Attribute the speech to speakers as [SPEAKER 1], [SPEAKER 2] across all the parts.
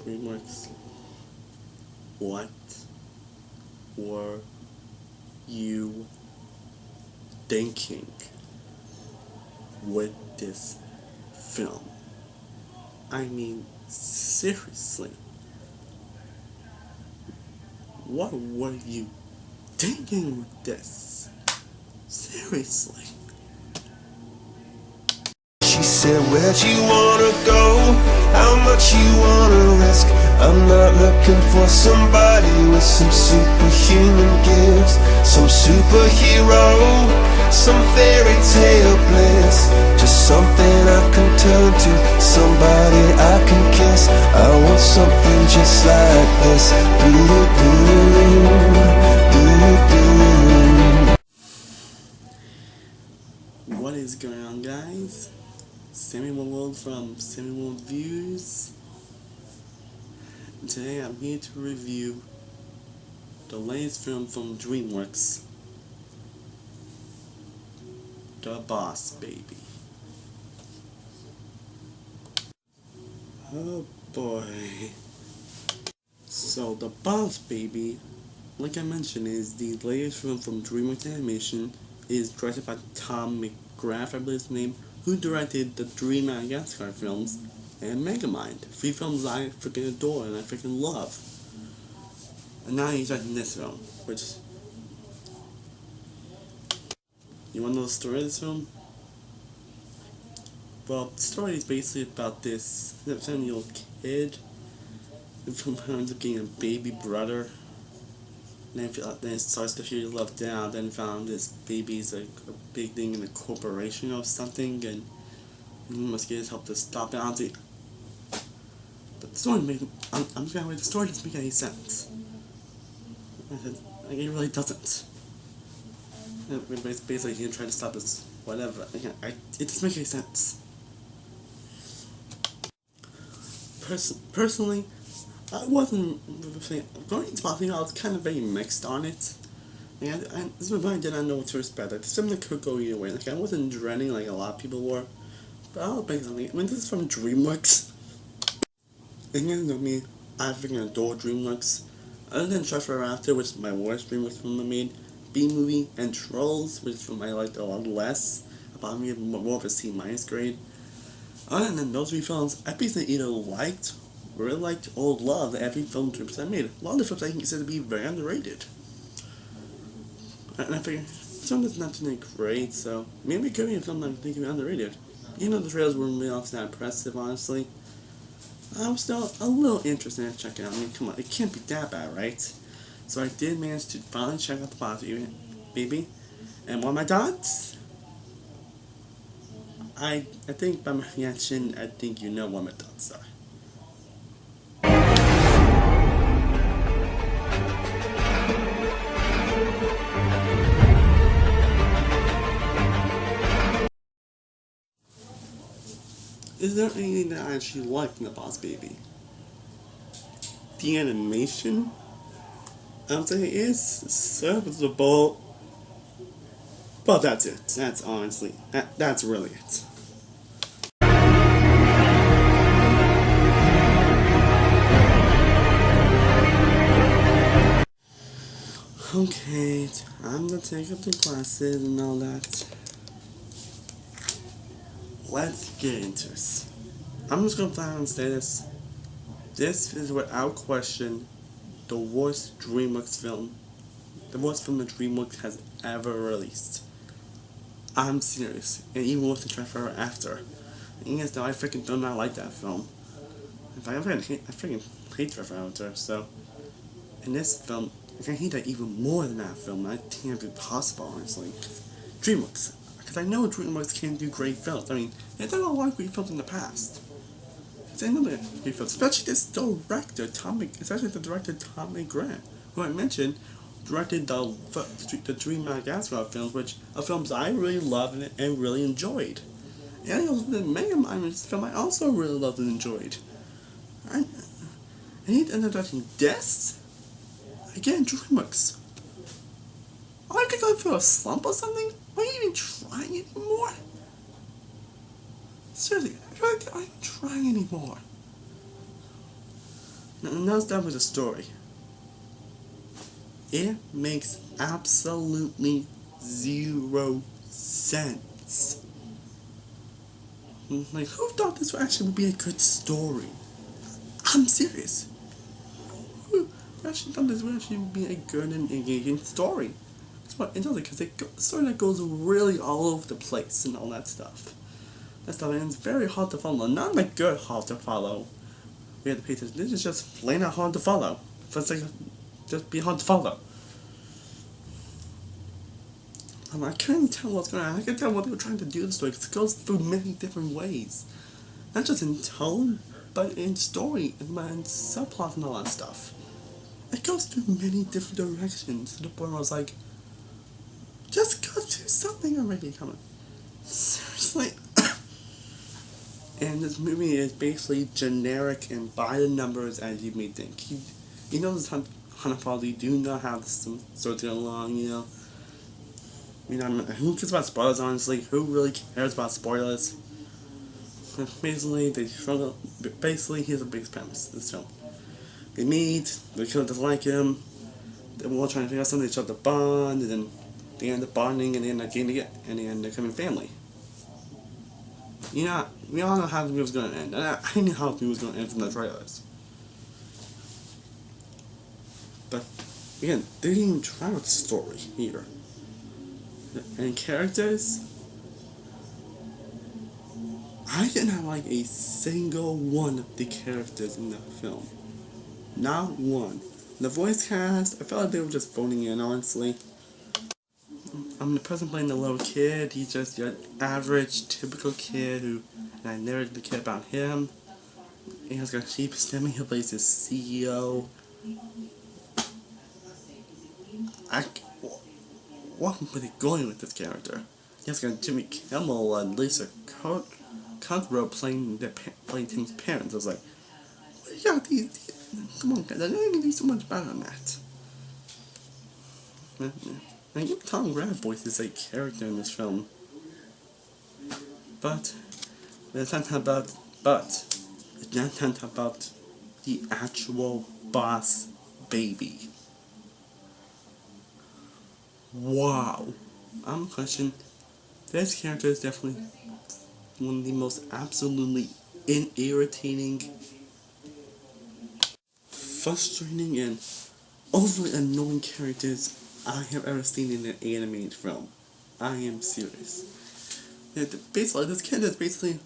[SPEAKER 1] Dreamworks, what were you thinking with this film? I mean, seriously, what were you thinking with this? Seriously.
[SPEAKER 2] She said, where'd you wanna go? How much you wanna risk? I'm not looking for somebody with some superhuman gifts, some superhero, some fairy tale bliss. Just something I can turn to, somebody I can kiss. I want something just like this.
[SPEAKER 1] What is going on, guys? Sammy World from Sammy World Views. Today I'm here to review the latest film from Dreamworks, The Boss Baby. Oh boy. So The Boss Baby, like I mentioned, is the latest film from Dreamworks Animation. It is directed by Tom McGrath, I believe his name, who directed the Dream Madagascar films and Megamind, 3 films I freaking adore and I freaking love. And now he's directing this film, which... You wanna know the story of this film? Well, the story is basically about this 7-year-old kid who ends up getting a baby brother. Then it starts to feel left down. Then found this baby's like a big thing in a corporation or something, and he must get his help to stop it. Honestly, but the story I'm just gonna wait. The story doesn't make any sense. Like, it really doesn't. It's basically him trying to stop this whatever. It doesn't make any sense. Personally, I wasn't going into Bosnia. I was kind of very mixed on it. Like, this is why I did not know what to expect. Like, something could go either way. Like, I wasn't dreading like a lot of people were, but I was basically. I mean, this is from DreamWorks. And you know me, I freaking adore DreamWorks. Other than Treasure After, which is my worst DreamWorks film I made, B-Movie, and Trolls, which is from I liked a lot less. About me more of a C- grade. Other than those 3 films, I basically either liked, really liked, or loved every film DreamWorks I made. A lot of the films I consider to be very underrated. And I figured, this one is not doing great, so maybe it could be a film that I think can be underrated. Even though the trailers weren't really all that impressive, honestly, I was still a little interested in checking it out. I mean, come on, it can't be that bad, right? So I did manage to finally check out The Boss Baby. And what are my thoughts? I think by my reaction, I think you know what my thoughts are. Is there anything that I actually like in The Boss Baby? The animation, I would say, is serviceable, but that's it. That's honestly, that's really it. Okay, time to take up the classes and all that. Let's get into this. I'm just gonna flat out say this. This is without question the worst DreamWorks film, the worst film that DreamWorks has ever released. I'm serious, and even worse than Treasure After. And yes, though, I freaking do not like that film. In fact, I freaking hate Treasure After. So, in this film, I hate that even more than that film. I can't be possible, honestly. DreamWorks. Because I know DreamWorks can do great films. I mean, they've done a lot of great films in the past. They know great films, especially this director, especially the director Tom McGrath, who I mentioned directed the Dream Madagascar films, which are films I really loved and really enjoyed. And also the Megamind film I also really loved and enjoyed. And he ended up directing this? Again, DreamWorks. Are you going through a slump or something? Are you even trying anymore? Seriously, are you trying anymore? Now let's start with the story. It makes absolutely zero sense. Like, who thought this actually would be a good story? I'm serious. Who actually thought this would actually be a good and engaging story? That's what it does, because it's a story that goes really all over the place and all that stuff. And it's very hard to follow. Not like good hard to follow. We have to pay attention. This is just plain out hard to follow. It's like, just be hard to follow. I couldn't tell what's going on. I couldn't tell what they were trying to do in the story, because it goes through many different ways. Not just in tone, but in story, and in subplot and all that stuff. It goes through many different directions, to the point where I was like, just go do something already, come on. Seriously. And this movie is basically generic and by the numbers as you may think. You know, this Hanafali do not have some sort of along, you know. Who cares about spoilers, honestly? Who really cares about spoilers? Basically, here's the basic premise of this film. They meet, the killer doesn't like him, they're all trying to figure out something, they start to bond, and then they end up bonding, and they end up getting together, and they end up becoming family. You know, we all know how the movie was going to end. I knew how the movie was going to end from the trailers. But, again, they didn't even try with the story here. And characters, I did not like a single one of the characters in the film. Not one. The voice cast, I felt like they were just phoning in, honestly. The person playing the little kid, he's just your average, typical kid who, and I never really cared about him. He has got a cheap stomach, he plays his CEO. What were they going with this character? He has got Jimmy Kimmel and Lisa Kudrow playing Tim's parents. I was like, what do you got these? Come on, guys, I don't even do so much better than that. Now, even Tom Grant voices a character in this film. But it's not about the actual boss baby. Wow. I'm questioning. This character is definitely one of the most absolutely irritating, frustrating, and overly annoying characters I have ever seen in an animated film. I am serious. Basically, this kid is basically,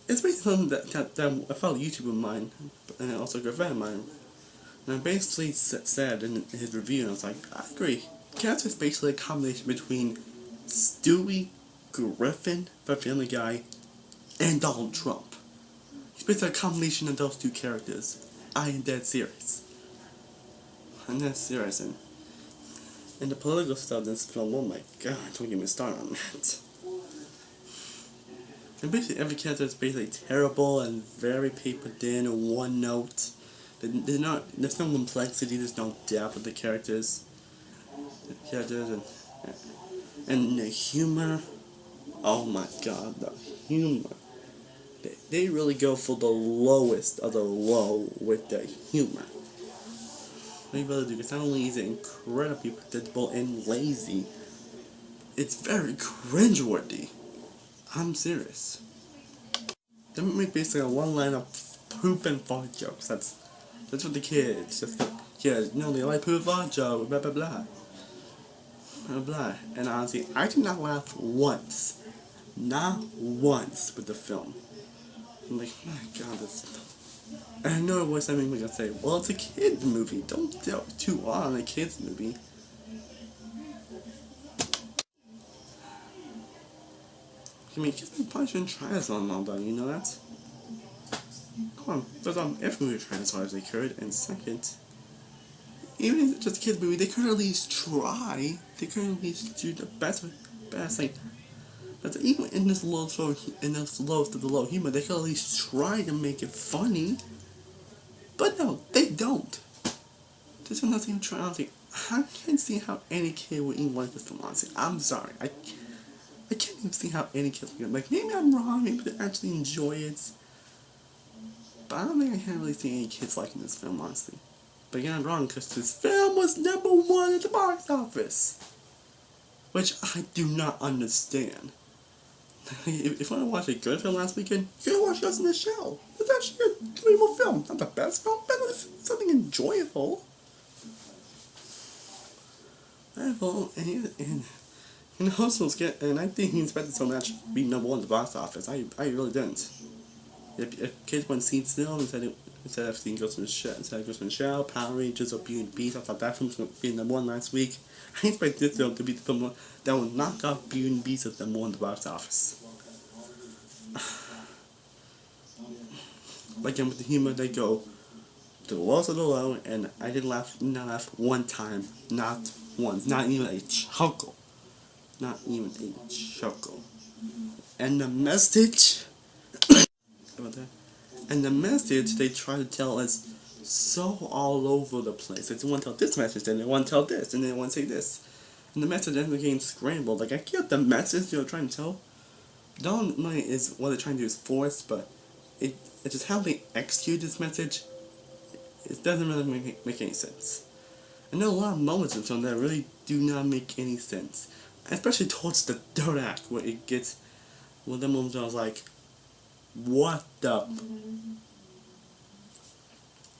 [SPEAKER 1] it's basically something that a fellow YouTuber of mine, and also a good friend of mine, and I basically said in his review, and I was like, I agree. The character is basically a combination between Stewie Griffin from Family Guy and Donald Trump. It's basically a combination of those two characters. I am dead serious. I'm dead serious, and the political stuff in this film, oh my god, don't get me started on that. And basically every character is basically terrible and very paper thin and one note. There's no complexity, there's no depth with the characters. And the humor, oh my god, the humor. They really go for the lowest of the low with the humor. They really do, because not only is it incredibly predictable and lazy, it's very cringeworthy. I'm serious. They make basically a one line of poop and fart jokes. That's what the kids just go, yeah, they like poop and fart jokes, blah blah blah. Blah blah. And honestly, I did not laugh once. Not once with the film. I'm like, my god, this. And I know what something we gonna say, well, it's a kids movie. Don't delve too hard on a kids movie. I mean, kids probably shouldn't try this on all that, you know that? Come on, because every movie tried as hard as they could, and second, even if it's just a kids movie, they could at least try. They could at least do the best, like, but even in this lowest of the low humor, they could at least try to make it funny. But no, they don't. This one doesn't even try. Honestly, I can't see how any kid would even like this film. Honestly, I'm sorry. I can't even see how any kid would like. Maybe I'm wrong. Maybe they actually enjoy it. But I don't think I haven't really seen any kids liking this film, honestly. But again, I'm wrong, because this film was #1 at the box office. Which I do not understand. If you want to watch a good film last weekend, you gotta watch Ghost in the Shell. It's actually a enjoyable film. Not the best film, but it's something enjoyable. And also, and I think he expected so much to be #1 at the box office. I really didn't. If kids want to see film instead of seeing Ghost in the Shell, Power Rangers, or Beauty and the Beast, I thought that film was going to be #1 last week. I expect this film to be the film that will knock off Beauty and the Beast as #1 at the box office. Again, with the humor, they go to the lowest of the low, and I did not laugh one time, not once, not even a chuckle. Not even a chuckle. And the message about that. And the message they try to tell is so all over the place. They want to tell this message, then they want to tell this, and then they want to say this. And the message ends up getting scrambled. Like, I get the message you're trying to tell. Don't know is what they're trying to do is forced, but it's just how they execute this message. It doesn't really make any sense. And there are a lot of moments in film that really do not make any sense. Especially towards the third act, where it gets, well, the moments I was like, what the?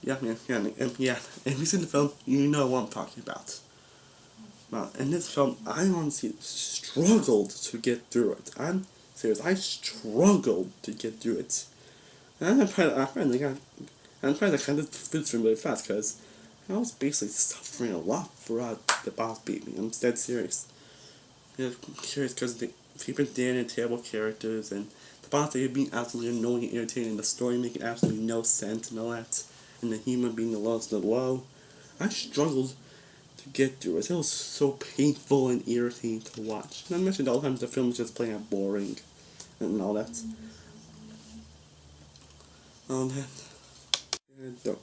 [SPEAKER 1] Yeah, if you've seen the film, you know what I'm talking about. Well, in this film, I honestly struggled to get through it. I'm serious, I struggled to get through it. And I'm trying to kind of finish really fast, because I was basically suffering a lot throughout the boss beat me. I'm dead serious. I'm curious because people dead and terrible characters, and the boss being absolutely annoying and irritating, and the story making absolutely no sense and all that, and the humor being the lowest of the low. I struggled to get through it. It was so painful and irritating to watch. And I mentioned all the times the film was just plain out boring and all that.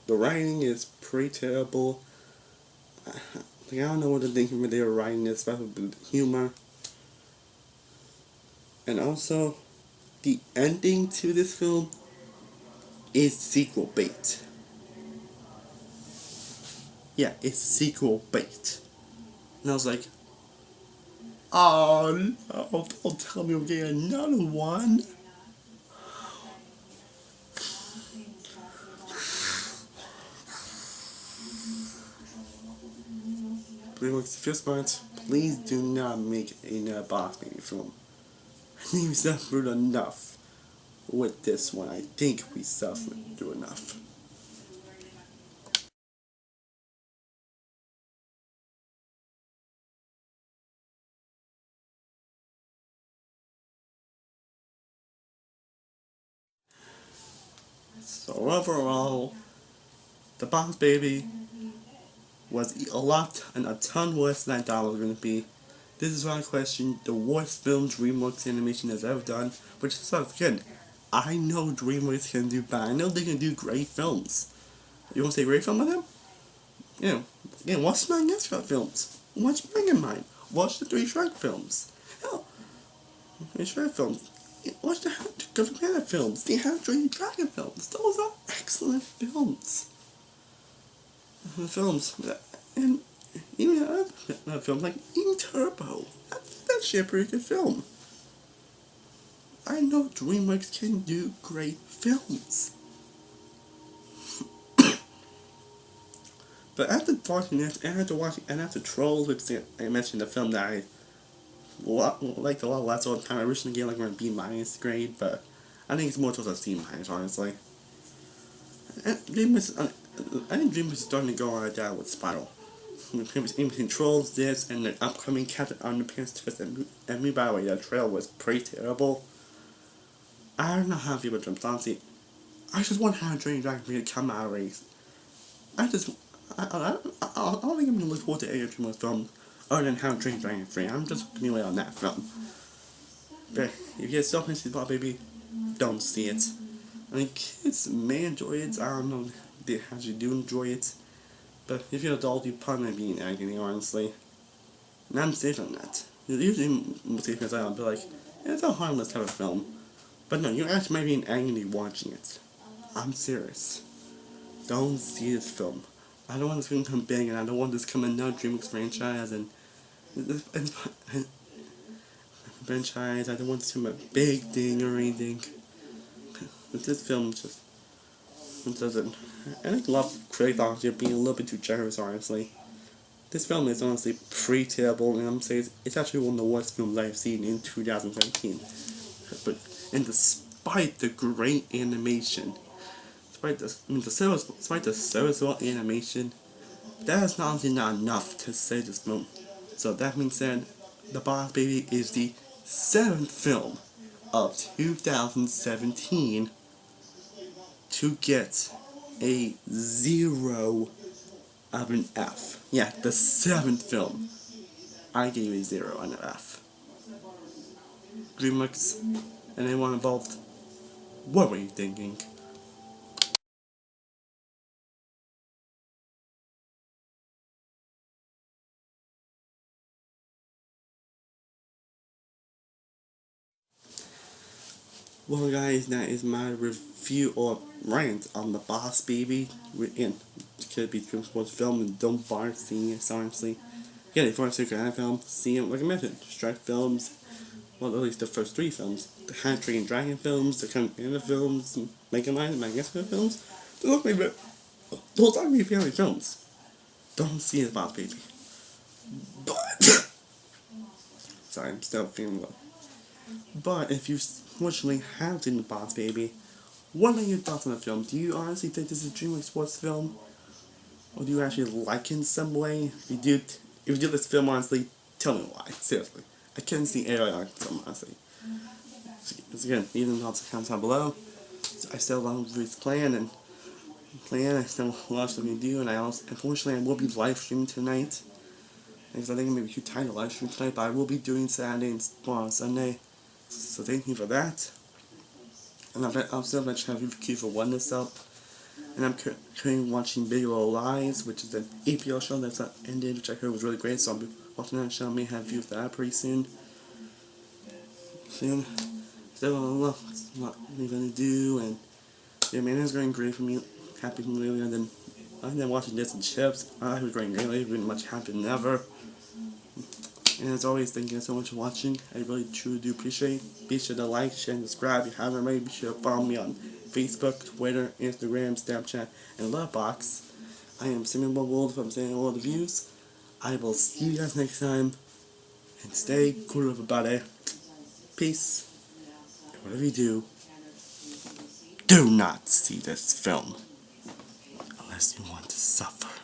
[SPEAKER 1] The writing is pretty terrible. I don't know what they're thinking when they were writing this, especially with the humor. And also, the ending to this film is sequel bait. Yeah, it's sequel bait. And I was like, oh no, don't tell me we're getting another one. Dreamworks, if you're smart, please do not make another boss baby film. I think we suffered enough with this one. I think we suffered through enough. So overall, the boss baby was a ton worse than I thought it was going to be. This is why I question the worst film Dreamworks Animation has ever done, which is so good. I know Dreamworks can do bad. I know they can do great films. You want to say great film with them? Watch my next films. Watch Megamind. Watch the 3 Shrek films. Hell, 3 Shrek films. Watch the Good Panda films. The How to Train Your Dragon films. Those are excellent films. And even other films like Even Turbo. That's actually a pretty good film. I know DreamWorks can do great films. But after watching this, and after Trolls, which I mentioned the film that I liked a lot last all the time, I originally gave like a B- grade, but I think it's more towards a C-, honestly. I think Dreamworks is starting to go on a downward spiral. In between Trolls, this, and the upcoming Captain Underpants twist, and me, by the way, that trailer was pretty terrible. I don't know how people jumped on it. I just want How to Train Your Dragon to come out already. I don't think I'm going to look forward to any of Dreamworks films other than How to Train Your Dragon 3. I'm just going to wait on that film. But if you guys still haven't seen Bob Baby, don't see it. I mean, kids may enjoy it. I don't know if they actually do enjoy it. But if you're an adult, you probably might be in agony, honestly. And I'm safe on that. Usually, most people say, I'll be like, yeah, it's a harmless type of film. But no, you actually might be in agony watching it. I'm serious. Don't see this film. I don't want this film to come big, and I don't want this to come in no Dreamworks franchise and franchise. I don't want this to be a big thing or anything. But this film just it doesn't. And I love critics honestly being a little bit too generous, honestly. This film is honestly pretty terrible, and I'm saying it's actually one of the worst films I've seen in 2017. But despite the great animation, despite the serviceable animation, that is honestly not enough to save this film. So that being said, The Boss Baby is the 7th film of 2017 to get a 0 of an F. Yeah, the 7th film. I gave a 0 and an F. Dreamworks and anyone involved, what were you thinking? Well guys, that is my review or rant on The Boss Baby. It could be Dreamworks film, and don't bother seeing it, honestly. Yeah, if you want to see a film, see it like I mentioned. Strike films, well at least the first 3 films. The How to Train Your Dragon films, the Kung Panda films, Mega Man and Madagascar films. Those are my favorite films. Don't see The Boss Baby. But sorry, I'm still feeling low. But if you fortunately have seen The Boss Baby, what are your thoughts on the film? Do you honestly think this is a DreamWorks sports film? Or do you actually like it in some way? If you do this film, honestly, tell me why. Seriously. I couldn't see any other film, honestly. So again, leave them thoughts in the comments down below. So I still love this plan, I still have a lot of stuff to do, and unfortunately, I will be live streaming tonight. Because I think I may be too tired to live stream tonight, but I will be doing Saturday and Sunday. So thank you for that. And I'm still going to have a review for One This Up. And I'm currently watching Big Little Lies, which is an APL show that's ended, which I heard was really great. So I'll be watching that show. I may have reviews for that pretty soon. So I don't know what I'm going to do. And yeah, man, it's going great for me. Happy from lately. And then watching this and Chips. I was going great lately. Been much happier than ever. And as always, thank you guys so much for watching. I really truly do appreciate it. Be sure to like, share, and subscribe. If you haven't already, be sure to follow me on Facebook, Twitter, Instagram, Snapchat, and Lovebox. I am Simon Wolf from Saying All the Views. I will see you guys next time. And stay cool, everybody. Peace. And whatever you do not see this film unless you want to suffer.